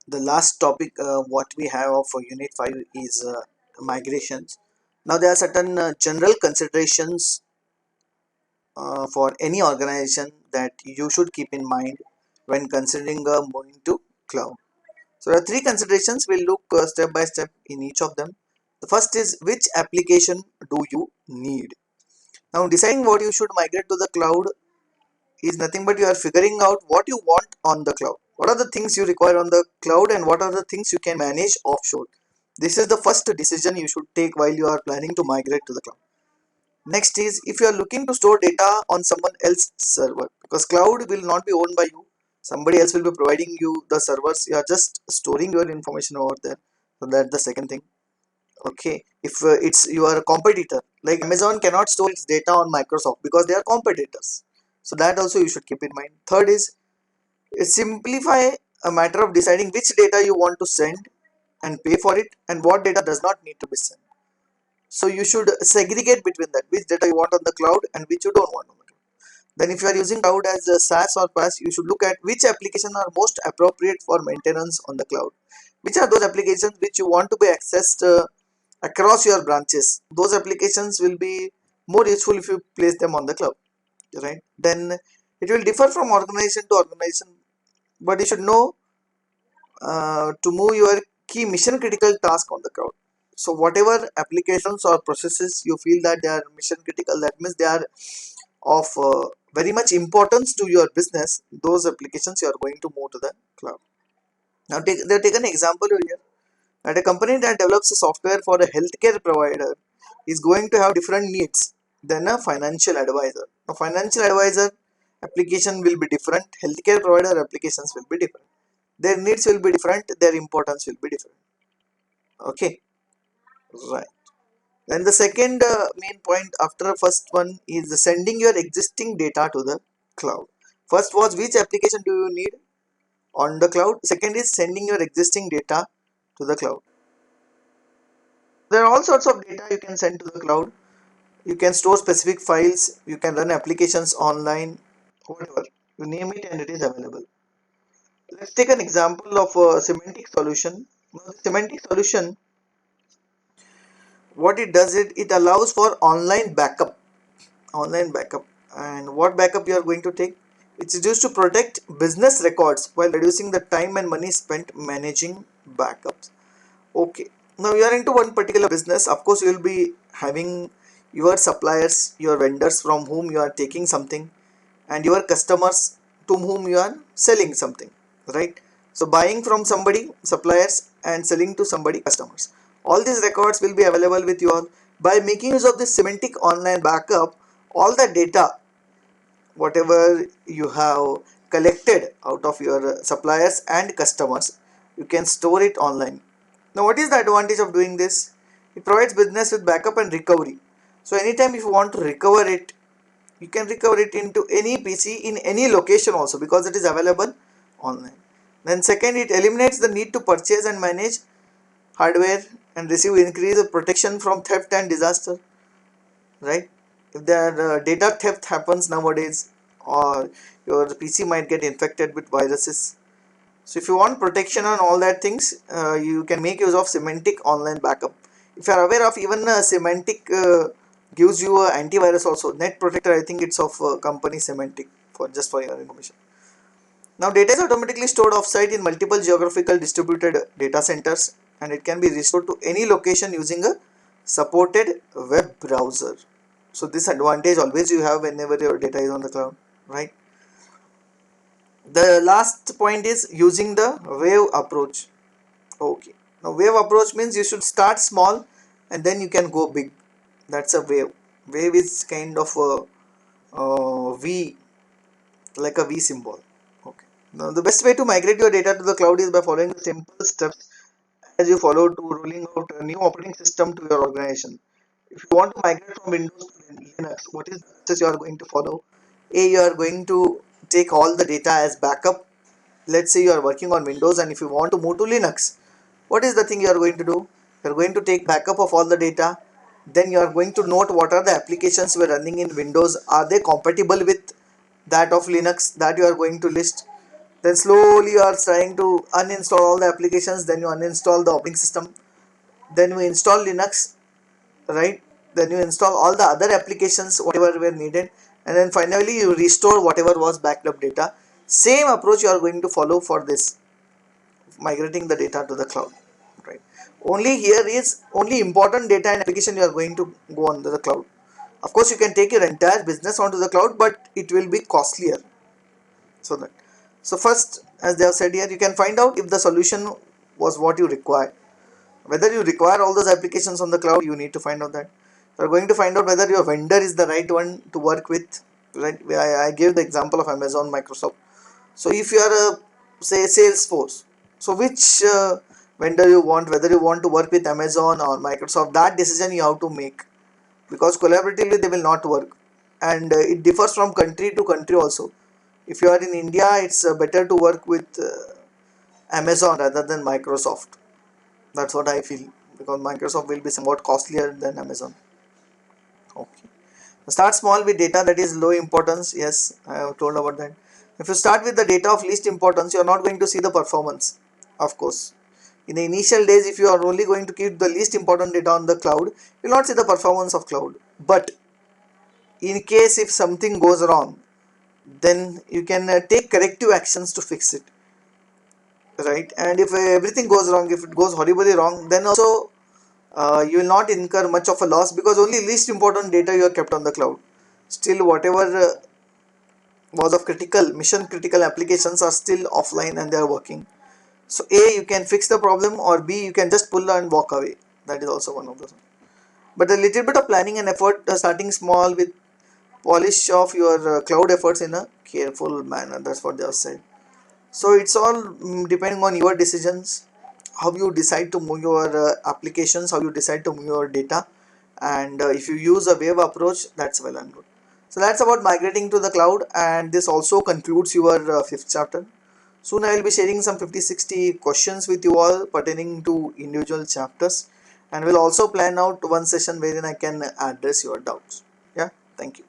The last topic what we have for Unit 5 is migrations. Now there are certain general considerations for any organization that you should keep in mind when considering moving to cloud. So there are three considerations. We'll look step by step in each of them. The first is, which application do you need? Now deciding what you should migrate to the cloud is nothing but you are figuring out what you want on the cloud. What are the things you require on the cloud and what are the things you can manage offshore? This is the first decision you should take while you are planning to migrate to the cloud. Next is, if you are looking to store data on someone else's server, because cloud will not be owned by you, somebody else will be providing you the servers, you are just storing your information over there. So that's the second thing. Okay, if it's your competitor, like Amazon cannot store its data on Microsoft because they are competitors. So that also you should keep in mind. Third is, simplify a matter of deciding which data you want to send and pay for it and what data does not need to be sent. So you should segregate between that, which data you want on the cloud and which you don't want on the cloud. Then if you are using cloud as a SaaS or PaaS, you should look at which applications are most appropriate for maintenance on the cloud. Which are those applications which you want to be accessed across your branches. Those applications will be more useful if you place them on the cloud, right? Then it will differ from organization to organization, but you should know to move your key mission critical task on the cloud. So whatever applications or processes you feel that they are mission critical, that means they are of very much importance to your business, those applications you are going to move to the cloud. Now take an example here, that a company that develops a software for a healthcare provider is going to have different needs than a financial advisor. A financial advisor application will be different, healthcare provider applications will be different. Their needs will be different, their importance will be different. Okay, right. Then the second main point after the first one is sending your existing data to the cloud. First was, which application do you need on the cloud? Second is sending your existing data to the cloud. There are all sorts of data you can send to the cloud. You can store specific files, you can run applications online, whatever. You name it and it is available. Let's take an example of a semantic solution. Now, the semantic solution, what it does, it allows for online backup. And what backup you are going to take? It's used to protect business records while reducing the time and money spent managing backups. Okay, now you are into one particular business. Of course, you will be having your suppliers, your vendors from whom you are taking something, and your customers to whom you are selling something, right? So buying from somebody, suppliers, and selling to somebody, customers. All these records will be available with you all. By making use of this semantic online backup, all the data whatever you have collected out of your suppliers and customers, you can store it online. Now what is the advantage of doing this? It provides business with backup and recovery. So anytime if you want to recover it, you can recover it into any PC in any location also, because it is available online. Then second, it eliminates the need to purchase and manage hardware and receive increased protection from theft and disaster, right? If there data theft happens nowadays, or your PC might get infected with viruses, so if you want protection on all that things, you can make use of semantic online backup. If you are aware of, even semantic gives you a antivirus also. Net protector, I think it's of company semantic, for just for your information. Now data is automatically stored offsite in multiple geographical distributed data centers, and it can be restored to any location using a supported web browser. So this advantage always you have whenever your data is on the cloud, right? The last point is using the wave approach. Okay, now wave approach means you should start small and then you can go big. That's a wave. Wave is kind of a V, like a V symbol. Okay, now the best way to migrate your data to the cloud is by following the simple steps as you follow to rolling out a new operating system to your organization. If you want to migrate from Windows to Linux, what is the process you are going to follow? A, you are going to take all the data as backup. Let's say you are working on Windows, and if you want to move to Linux, what is the thing you are going to do? You are going to take backup of all the data. Then you are going to note what are the applications we are running in Windows. Are they compatible with that of Linux, that you are going to list? Then slowly you are trying to uninstall all the applications, then you uninstall the operating system, then you install Linux, right? Then you install all the other applications whatever were needed, and then finally you restore whatever was backed up data. Same approach you are going to follow for this migrating the data to the cloud, right? Only here is only important data and application you are going to go on the cloud. Of course you can take your entire business onto the cloud, but it will be costlier. So first, as they have said here, you can find out if the solution was what you require. Whether you require all those applications on the cloud, you need to find out that. You're going to find out whether your vendor is the right one to work with, right? I gave the example of Amazon, Microsoft. So if you are a, say, Salesforce, so which vendor you want, whether you want to work with Amazon or Microsoft, that decision you have to make, because collaboratively they will not work, and it differs from country to country also. If you are in India, it's better to work with Amazon rather than Microsoft. That's what I feel, because Microsoft will be somewhat costlier than Amazon. Okay. Start small with data that is low importance. Yes, I have told about that. If you start with the data of least importance, you are not going to see the performance. Of course, in the initial days, if you are only going to keep the least important data on the cloud, you will not see the performance of cloud. But in case if something goes wrong, then you can take corrective actions to fix it, right? And if everything goes wrong, if it goes horribly wrong, then also you will not incur much of a loss, because only least important data you have kept on the cloud. Still, whatever was of critical mission critical applications are still offline and they are working. So A, you can fix the problem, or B, you can just pull and walk away. That is also one of those. But a little bit of planning and effort, starting small with polish of your cloud efforts in a careful manner. That's what they have said. So it's all depending on your decisions, how you decide to move your applications, how you decide to move your data, and if you use a wave approach, that's well and good. So that's about migrating to the cloud, and this also concludes your fifth chapter. Soon I will be sharing some 50-60 questions with you all pertaining to individual chapters, and we'll also plan out one session wherein I can address your doubts. Yeah, thank you.